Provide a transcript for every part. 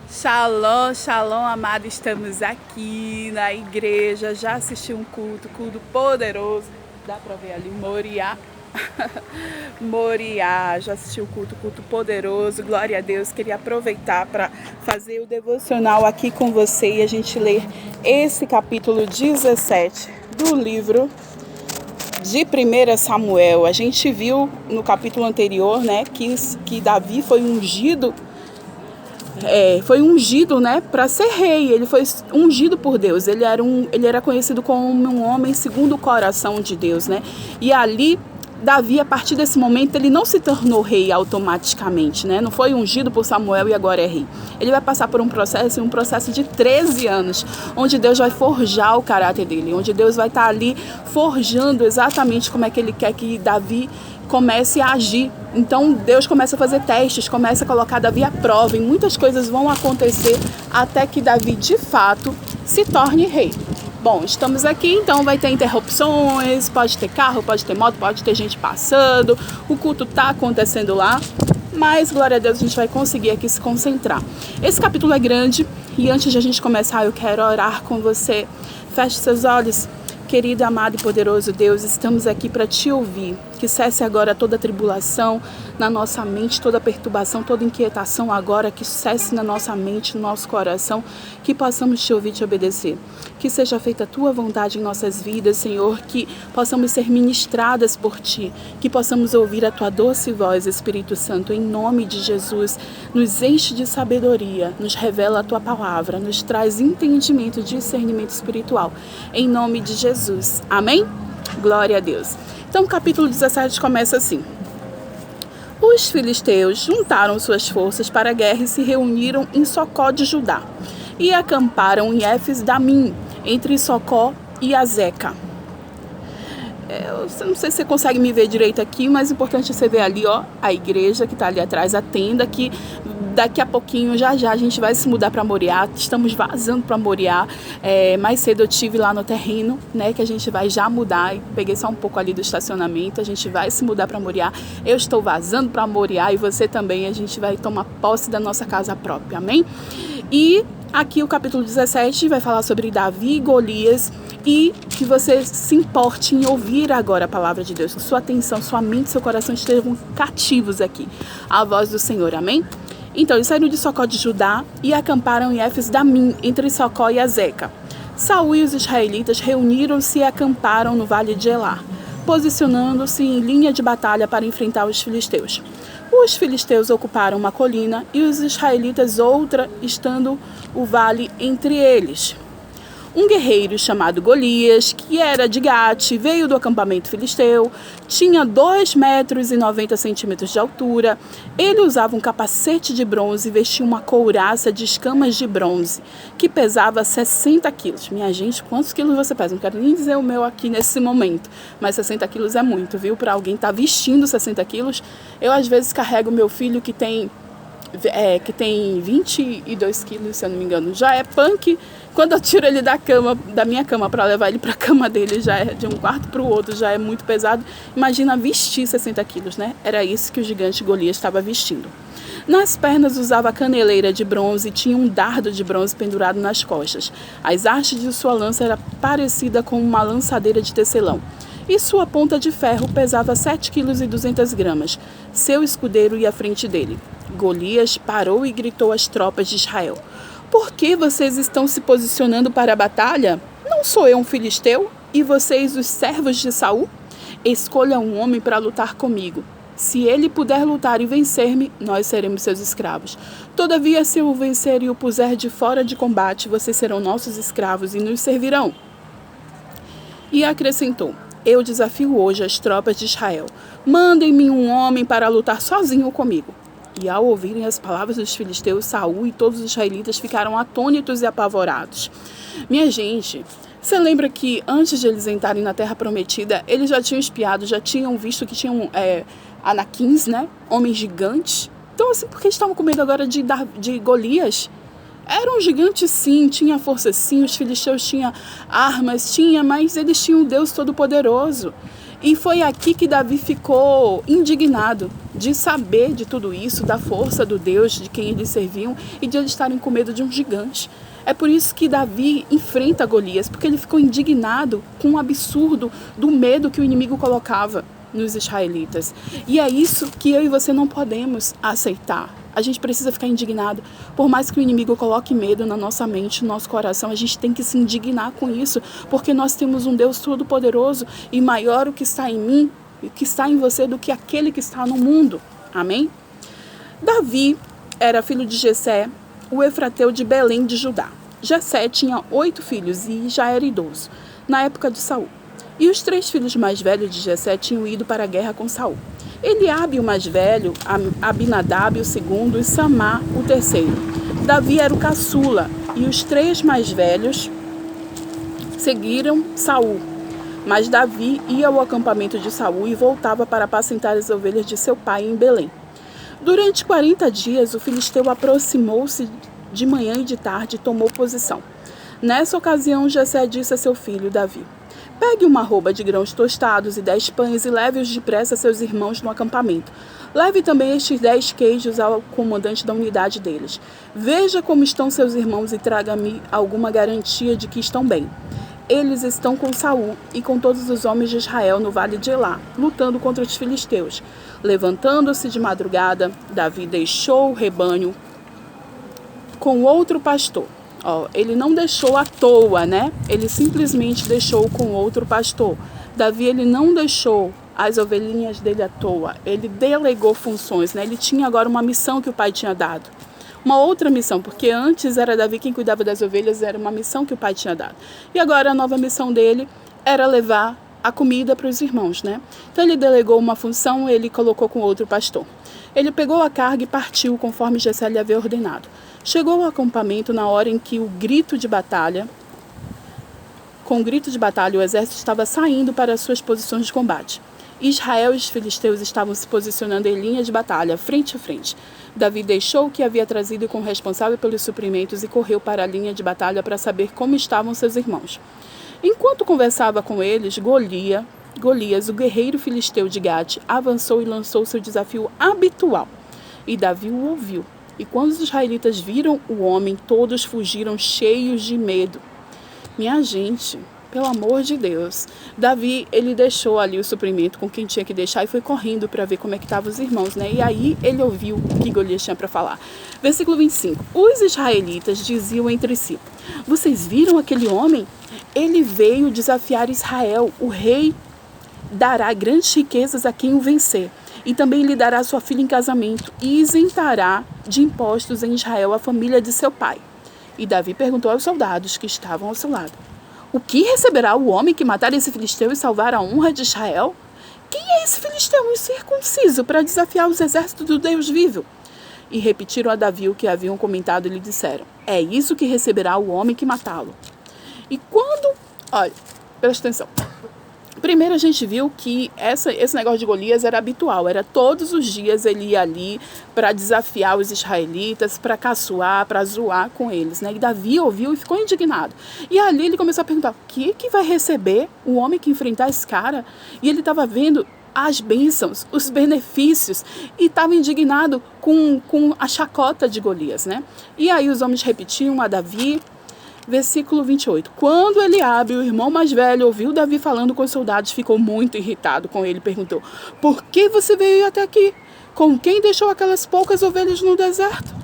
Shalom, shalom, amado. Estamos aqui na igreja. Já assisti um culto poderoso. Dá pra ver ali, Moriá. Moriá, já assisti o culto poderoso. Glória a Deus. Queria aproveitar para fazer o devocional aqui com você e a gente ler esse capítulo 17 do livro de 1 Samuel. A gente viu no capítulo anterior, né, que Davi foi ungido. Né, para ser rei. Ele foi ungido por Deus. Ele era conhecido como um homem segundo o coração de Deus, né? E ali Davi, a partir desse momento, ele não se tornou rei automaticamente, né? Não foi ungido por Samuel e agora é rei. Ele vai passar por um processo de 13 anos, onde Deus vai forjar o caráter dele, onde Deus vai estar ali forjando exatamente como é que ele quer que Davi comece a agir. Então Deus começa a fazer testes, começa a colocar Davi à prova, e muitas coisas vão acontecer até que Davi de fato se torne rei. Bom, estamos aqui, então vai ter interrupções, pode ter carro, pode ter moto, pode ter gente passando, o culto está acontecendo lá, mas glória a Deus a gente vai conseguir aqui se concentrar. Esse capítulo é grande e antes de a gente começar eu quero orar com você. Feche seus olhos. Querido, amado e poderoso Deus, estamos aqui para te ouvir. Que cesse agora toda tribulação na nossa mente, toda perturbação, toda inquietação agora, que cesse na nossa mente, no nosso coração, que possamos te ouvir e te obedecer. Que seja feita a tua vontade em nossas vidas, Senhor, que possamos ser ministradas por ti, que possamos ouvir a tua doce voz, Espírito Santo, em nome de Jesus. Nos enche de sabedoria, nos revela a tua palavra, nos traz entendimento e discernimento espiritual, em nome de Jesus. Amém? Glória a Deus. Então, o capítulo 17 começa assim. Os filisteus juntaram suas forças para a guerra e se reuniram em Socó de Judá e acamparam em Éfes-Damim, entre Socó e Azeca. Eu não sei se você consegue me ver direito aqui, mas o importante é você ver ali, ó, a igreja que está ali atrás, a tenda, que daqui a pouquinho, já a gente vai se mudar para Moriá. Estamos vazando para Moriá. Mais cedo eu tive lá no terreno, né, que a gente vai já mudar. Peguei só um pouco ali do estacionamento. A gente vai se mudar para Moriá. Eu estou vazando para Moriá e você também. A gente vai tomar posse da nossa casa própria, amém? E aqui o capítulo 17 vai falar sobre Davi e Golias, e que você se importe em ouvir agora a palavra de Deus, que sua atenção, sua mente, seu coração estejam cativos aqui à voz do Senhor, amém? Então, eles saíram de Socó de Judá e acamparam em Éfes-Damim, entre Socó e Azeca. Saul e os israelitas reuniram-se e acamparam no vale de Elá, posicionando-se em linha de batalha para enfrentar os filisteus. Os filisteus ocuparam uma colina e os israelitas outra, estando o vale entre eles. Um guerreiro chamado Golias, que era de Gate, veio do acampamento filisteu, tinha 2,90 metros de altura. Ele usava um capacete de bronze e vestia uma couraça de escamas de bronze, que pesava 60 quilos. Minha gente, quantos quilos você pesa? Não quero nem dizer o meu aqui nesse momento, mas 60 quilos é muito, viu? Para alguém estar vestindo 60 quilos. Eu, às vezes, carrego meu filho que tem 22 quilos, se eu não me engano. Já é punk. Quando eu tiro ele da minha cama para levar ele para a cama dele, já é de um quarto para o outro, já é muito pesado. Imagina vestir 60 quilos, né? Era isso que o gigante Golias estava vestindo. Nas pernas usava caneleira de bronze e tinha um dardo de bronze pendurado nas costas. As hastes de sua lança era parecida com uma lançadeira de tecelão. E sua ponta de ferro pesava 7,2 kg. Seu escudeiro ia à frente dele. Golias parou e gritou às tropas de Israel: por que vocês estão se posicionando para a batalha? Não sou eu um filisteu? E vocês os servos de Saul? Escolha um homem para lutar comigo. Se ele puder lutar e vencer-me, nós seremos seus escravos. Todavia, se eu o vencer e o puser de fora de combate, vocês serão nossos escravos e nos servirão. E acrescentou: eu desafio hoje as tropas de Israel. Mandem-me um homem para lutar sozinho comigo. E ao ouvirem as palavras dos filisteus, Saul e todos os israelitas ficaram atônitos e apavorados. Minha gente, você lembra que antes de eles entrarem na Terra Prometida, eles já tinham espiado, já tinham visto que tinham anaquins, né? Homens gigantes. Então, assim, por que estavam com medo agora de Golias? Era um gigante, sim, tinha força, sim, os filisteus tinham armas, mas eles tinham um Deus Todo-Poderoso. E foi aqui que Davi ficou indignado de saber de tudo isso, da força do Deus de quem eles serviam e de eles estarem com medo de um gigante. É por isso que Davi enfrenta Golias, porque ele ficou indignado com o absurdo do medo que o inimigo colocava nos israelitas. E é isso que eu e você não podemos aceitar. A gente precisa ficar indignado. Por mais que o inimigo coloque medo na nossa mente, no nosso coração, a gente tem que se indignar com isso, porque nós temos um Deus todo-poderoso e maior o que está em mim, o que está em você, do que aquele que está no mundo. Amém? Davi era filho de Jessé, o Efrateu de Belém de Judá. Jessé tinha 8 filhos e já era idoso, na época de Saul. E os 3 filhos mais velhos de Jessé tinham ido para a guerra com Saul. Eliabe, o mais velho, Abinadab, o segundo, e Samá, o terceiro. Davi era o caçula, e os 3 mais velhos seguiram Saul. Mas Davi ia ao acampamento de Saul e voltava para apacentar as ovelhas de seu pai em Belém. Durante 40 dias, o filisteu aproximou-se de manhã e de tarde e tomou posição. Nessa ocasião, Jessé disse a seu filho Davi: pegue uma arroba de grãos tostados e 10 pães e leve-os depressa a seus irmãos no acampamento. Leve também estes 10 queijos ao comandante da unidade deles. Veja como estão seus irmãos e traga-me alguma garantia de que estão bem. Eles estão com Saul e com todos os homens de Israel no vale de Elá, lutando contra os filisteus. Levantando-se de madrugada, Davi deixou o rebanho com outro pastor. Ele não deixou à toa, né? Ele simplesmente deixou com outro pastor. Davi, ele não deixou as ovelhinhas dele à toa. Ele delegou funções, né? Ele tinha agora uma missão que o pai tinha dado. Uma outra missão, porque antes era Davi quem cuidava das ovelhas, era uma missão que o pai tinha dado. E agora a nova missão dele era levar a comida para os irmãos, né? Então ele delegou uma função, ele colocou com outro pastor. Ele pegou a carga e partiu conforme Jessé lhe havia ordenado. Chegou ao acampamento na hora em que com o grito de batalha, o exército estava saindo para as suas posições de combate. Israel e os filisteus estavam se posicionando em linha de batalha, frente a frente. Davi deixou o que havia trazido com o responsável pelos suprimentos e correu para a linha de batalha para saber como estavam seus irmãos. Enquanto conversava com eles, Golias, o guerreiro filisteu de Gate, avançou e lançou seu desafio habitual. E Davi o ouviu. E quando os israelitas viram o homem, todos fugiram cheios de medo. Minha gente, pelo amor de Deus. Davi, ele deixou ali o suprimento com quem tinha que deixar e foi correndo para ver como é que estavam os irmãos, né? E aí ele ouviu o que Golias tinha para falar. Versículo 25. Os israelitas diziam entre si: vocês viram aquele homem? Ele veio desafiar Israel. O rei dará grandes riquezas a quem o vencer. E também lhe dará sua filha em casamento e isentará de impostos em Israel a família de seu pai. E Davi perguntou aos soldados que estavam ao seu lado: o que receberá o homem que matar esse filisteu e salvar a honra de Israel? Quem é esse filisteu incircunciso para desafiar os exércitos do Deus vivo? E repetiram a Davi o que haviam comentado e lhe disseram: é isso que receberá o homem que matá-lo. E quando... Olha, presta atenção. Primeiro a gente viu que esse negócio de Golias era habitual, era todos os dias ele ia ali para desafiar os israelitas, para caçoar, para zoar com eles, né? E Davi ouviu e ficou indignado. E ali ele começou a perguntar: o que vai receber o homem que enfrentar esse cara? E ele estava vendo as bênçãos, os benefícios, e estava indignado com a chacota de Golias, né? E aí os homens repetiam a Davi. Versículo 28. Quando Eliabe, o irmão mais velho, ouviu Davi falando com os soldados, ficou muito irritado com ele e perguntou: por que você veio até aqui? Com quem deixou aquelas poucas ovelhas no deserto?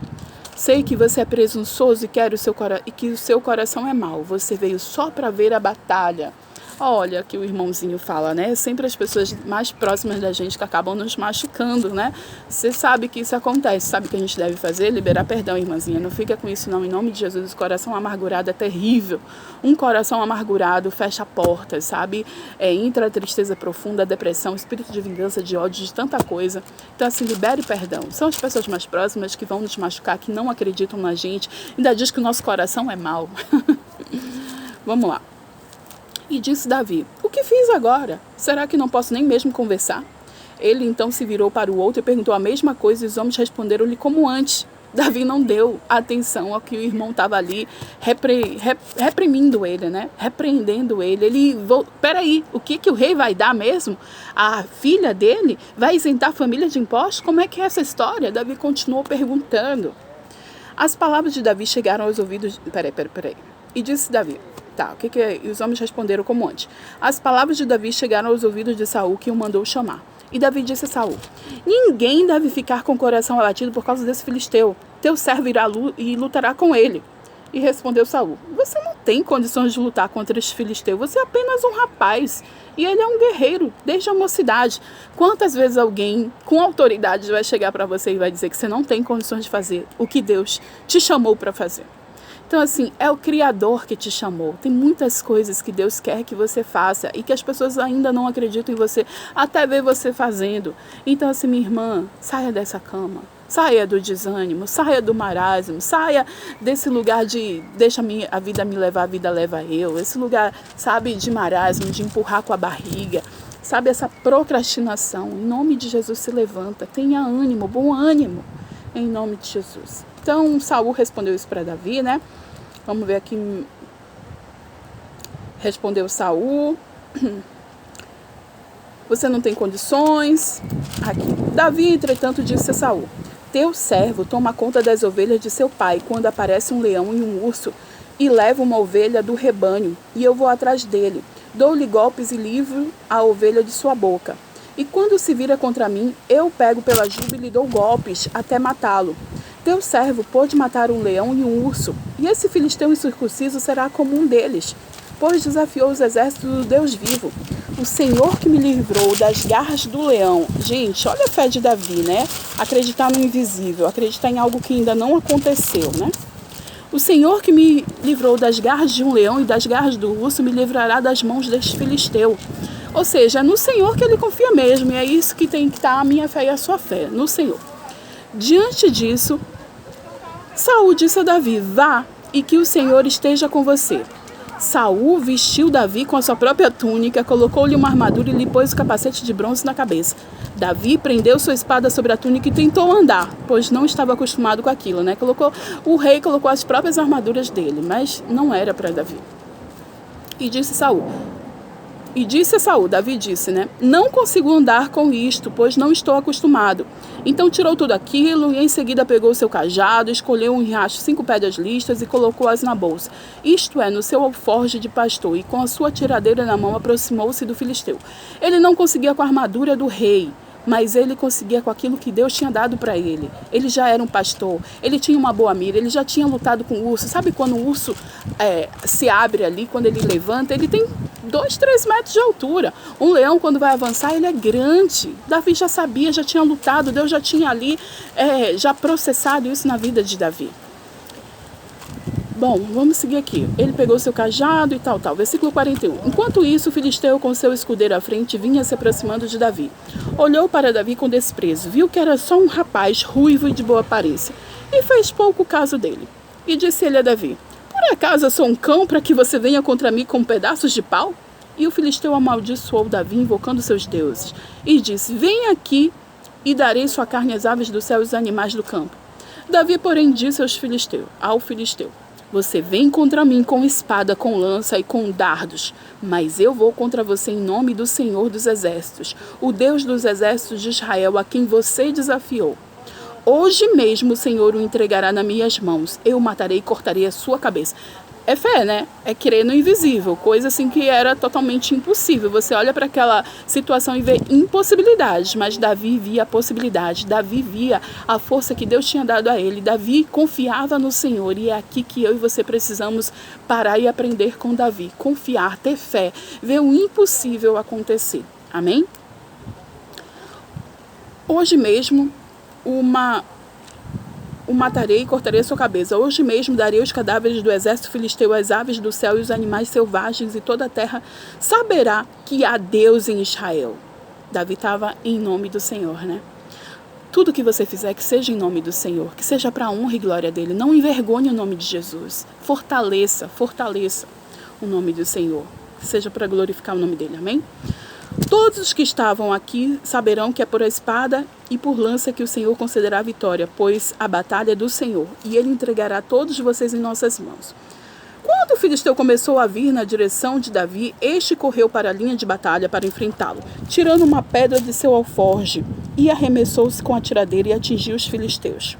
Sei que você é presunçoso e que o seu coração é mau. Você veio só para ver a batalha. Olha que o irmãozinho fala, né? Sempre as pessoas mais próximas da gente que acabam nos machucando, né? Você sabe que isso acontece, sabe o que a gente deve fazer? Liberar perdão, irmãzinha. Não fica com isso não, em nome de Jesus. O coração amargurado é terrível. Um coração amargurado fecha portas, sabe? Entra a tristeza profunda, a depressão, espírito de vingança, de ódio, de tanta coisa. Então assim, libere perdão. São as pessoas mais próximas que vão nos machucar, que não acreditam na gente. Ainda diz que o nosso coração é mau. Vamos lá. E disse Davi: o que fiz agora? Será que não posso nem mesmo conversar? Ele então se virou para o outro e perguntou a mesma coisa, e os homens responderam-lhe como antes. Davi não deu atenção ao que o irmão estava ali reprimindo ele, né? Repreendendo ele. Peraí, o que o rei vai dar mesmo? A filha dele vai isentar a família de impostos? Como é que é essa história? Davi continuou perguntando. As palavras de Davi chegaram aos ouvidos... Peraí. E disse Davi... Tá, E os homens responderam como antes. As palavras de Davi chegaram aos ouvidos de Saul, que o mandou chamar. E Davi disse a Saul: ninguém deve ficar com o coração abatido por causa desse filisteu. Teu servo irá e lutará com ele. E respondeu Saul: você não tem condições de lutar contra este filisteu. Você é apenas um rapaz. E ele é um guerreiro, desde a mocidade. Quantas vezes alguém com autoridade vai chegar para você e vai dizer que você não tem condições de fazer o que Deus te chamou para fazer? Então, assim, é o Criador que te chamou. Tem muitas coisas que Deus quer que você faça e que as pessoas ainda não acreditam em você, até ver você fazendo. Então, assim, minha irmã, saia dessa cama. Saia do desânimo, saia do marasmo, saia desse lugar de deixa a vida me levar, a vida leva eu. Esse lugar, sabe, de marasmo, de empurrar com a barriga. Sabe, essa procrastinação. Em nome de Jesus, se levanta. Tenha ânimo, bom ânimo. Em nome de Jesus. Então, Saul respondeu isso para Davi, né? Vamos ver aqui. Respondeu Saul. Você não tem condições. Aqui. Davi, entretanto, disse a Saul: teu servo toma conta das ovelhas de seu pai quando aparece um leão e um urso e leva uma ovelha do rebanho, e eu vou atrás dele. Dou-lhe golpes e livro a ovelha de sua boca. E quando se vira contra mim, eu pego pela juba e lhe dou golpes até matá-lo. Teu servo pôde matar um leão e um urso, e esse filisteu incircunciso será como um deles, pois desafiou os exércitos do Deus vivo. O Senhor que me livrou das garras do leão. Gente, olha a fé de Davi, né? Acreditar no invisível, acreditar em algo que ainda não aconteceu, né? O Senhor que me livrou das garras de um leão e das garras do urso me livrará das mãos deste filisteu. Ou seja, é no Senhor que ele confia mesmo, e é isso que tem que estar a minha fé e a sua fé, no Senhor. Diante disso, Saul disse a Davi: vá, e que o Senhor esteja com você. Saul vestiu Davi com a sua própria túnica, colocou-lhe uma armadura e lhe pôs o capacete de bronze na cabeça. Davi prendeu sua espada sobre a túnica e tentou andar, pois não estava acostumado com aquilo, né? O rei colocou as próprias armaduras dele, mas não era para Davi. E disse a Saul, Davi disse, né? Não consigo andar com isto, pois não estou acostumado. Então tirou tudo aquilo e em seguida pegou seu cajado, escolheu um riacho 5 pedras listas e colocou-as na bolsa. Isto é, no seu alforje de pastor, e com a sua tiradeira na mão aproximou-se do filisteu. Ele não conseguia com a armadura do rei, mas ele conseguia com aquilo que Deus tinha dado para ele. Ele já era um pastor, ele tinha uma boa mira, ele já tinha lutado com o urso. Sabe quando o urso se abre ali, quando ele levanta, ele tem 2, 3 metros de altura. Um leão, quando vai avançar, ele é grande. Davi já sabia, já tinha lutado, Deus já tinha ali já processado isso na vida de Davi. Bom, vamos seguir aqui. Ele pegou seu cajado e tal. Versículo 41. Enquanto isso, o filisteu com seu escudeiro à frente vinha se aproximando de Davi. Olhou para Davi com desprezo, viu que era só um rapaz ruivo e de boa aparência, e fez pouco caso dele. E disse ele a Davi: por acaso eu sou um cão para que você venha contra mim com pedaços de pau? E o filisteu amaldiçoou Davi, invocando seus deuses, e disse: venha aqui e darei sua carne às aves do céu e aos animais do campo. Davi, porém, disse ao filisteu: você vem contra mim com espada, com lança e com dardos, mas eu vou contra você em nome do Senhor dos Exércitos, o Deus dos Exércitos de Israel, a quem você desafiou. Hoje mesmo o Senhor o entregará nas minhas mãos, eu o matarei e cortarei a sua cabeça. É fé, né? É crer no invisível, coisa assim que era totalmente impossível. Você olha para aquela situação e vê impossibilidades, mas Davi via a possibilidade, Davi via a força que Deus tinha dado a ele, Davi confiava no Senhor, e é aqui que eu e você precisamos parar e aprender com Davi, confiar, ter fé, ver o impossível acontecer, amém? Hoje mesmo, o matarei e cortarei a sua cabeça. Hoje mesmo darei os cadáveres do exército filisteu às aves do céu e os animais selvagens, e toda a terra saberá que há Deus em Israel. Davi estava em nome do Senhor, né? Tudo que você fizer, que seja em nome do Senhor, que seja para a honra e glória dele. Não envergonhe o nome de Jesus. Fortaleça o nome do Senhor. Que seja para glorificar o nome dele, amém? Todos os que estavam aqui saberão que é por a espada e por lança que o Senhor concederá a vitória, pois a batalha é do Senhor, e ele entregará todos vocês em nossas mãos. Quando o filisteu começou a vir na direção de Davi, este correu para a linha de batalha para enfrentá-lo, tirando uma pedra de seu alforje, e arremessou-se com a tiradeira e atingiu os filisteus.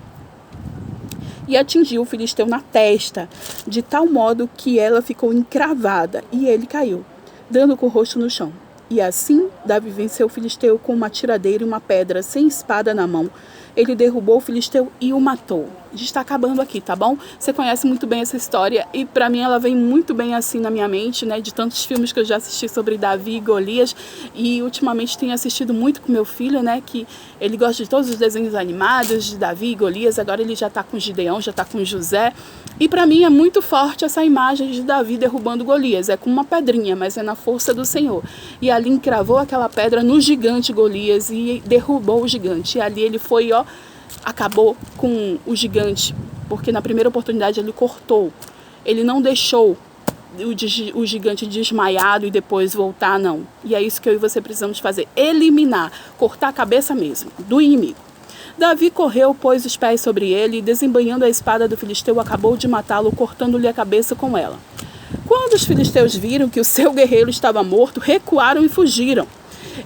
E atingiu o filisteu na testa, de tal modo que ela ficou encravada, e ele caiu, dando com o rosto no chão. E assim, Davi venceu o filisteu com uma tiradeira e uma pedra, sem espada na mão. Ele derrubou o filisteu e o matou. A gente está acabando aqui, tá bom? Você conhece muito bem essa história e para mim ela vem muito bem assim na minha mente, né? De tantos filmes que eu já assisti sobre Davi e Golias, e ultimamente tenho assistido muito com meu filho, né? Que ele gosta de todos os desenhos animados de Davi e Golias, agora ele já está com Gideão, já está com José. E para mim é muito forte essa imagem de Davi derrubando Golias. É com uma pedrinha, mas é na força do Senhor. E ali encravou aquela pedra no gigante Golias e derrubou o gigante. E ali ele foi, acabou com o gigante, porque na primeira oportunidade ele cortou. Ele não deixou o gigante desmaiado e depois voltar, não. E é isso que eu e você precisamos fazer. Eliminar, cortar a cabeça mesmo do inimigo. Davi correu, pôs os pés sobre ele e, desembainhando a espada do filisteu, acabou de matá-lo, cortando-lhe a cabeça com ela. Quando os filisteus viram que o seu guerreiro estava morto, recuaram e fugiram.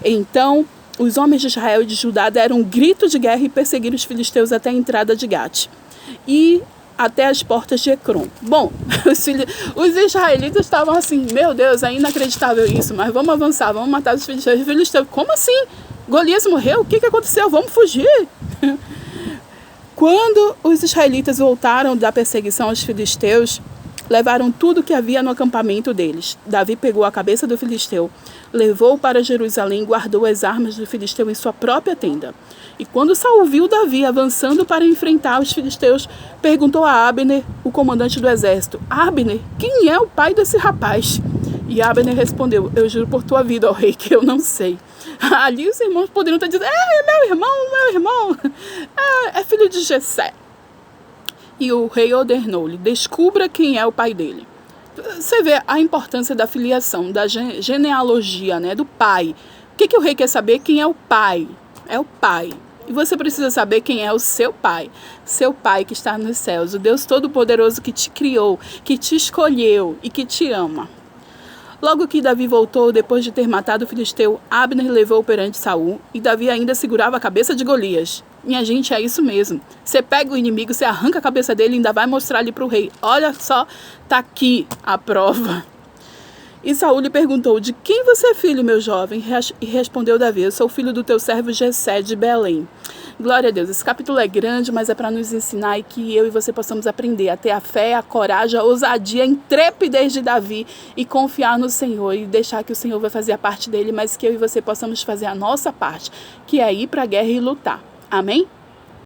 Então, os homens de Israel e de Judá deram um grito de guerra e perseguiram os filisteus até a entrada de Gate e até as portas de Ecrom. Bom, os israelitas estavam assim, meu Deus, é inacreditável isso, mas vamos avançar, vamos matar os filisteus. Os filisteus, como assim? Golias morreu? O que aconteceu? Vamos fugir. Quando os israelitas voltaram da perseguição aos filisteus, levaram tudo que havia no acampamento deles. Davi pegou a cabeça do filisteu, levou para Jerusalém e guardou as armas do filisteu em sua própria tenda. E quando Saul viu Davi avançando para enfrentar os filisteus, perguntou a Abner, o comandante do exército: Abner, quem é o pai desse rapaz? E Abner respondeu: eu juro por tua vida, ó rei, que eu não sei. Ali os irmãos poderiam estar dizendo: meu irmão, é filho de Jessé. E o rei ordenou-lhe: descubra quem é o pai dele. Você vê a importância da filiação, da genealogia, né, do pai. O que o rei quer saber? Quem é o pai? É o pai. E você precisa saber quem é o seu pai que está nos céus, o Deus Todo-Poderoso que te criou, que te escolheu e que te ama. Logo que Davi voltou, depois de ter matado o filisteu, Abner levou perante Saul, e Davi ainda segurava a cabeça de Golias. Minha gente, é isso mesmo. Você pega o inimigo, você arranca a cabeça dele e ainda vai mostrar ali para o rei. Olha só, tá aqui a prova. E Saul lhe perguntou: de quem você é filho, meu jovem? E respondeu Davi: eu sou filho do teu servo Jessé de Belém. Glória a Deus. Esse capítulo é grande, mas é para nos ensinar e que eu e você possamos aprender a ter a fé, a coragem, a ousadia, a intrepidez de Davi e confiar no Senhor e deixar que o Senhor vai fazer a parte dele, mas que eu e você possamos fazer a nossa parte, que é ir para a guerra e lutar. Amém?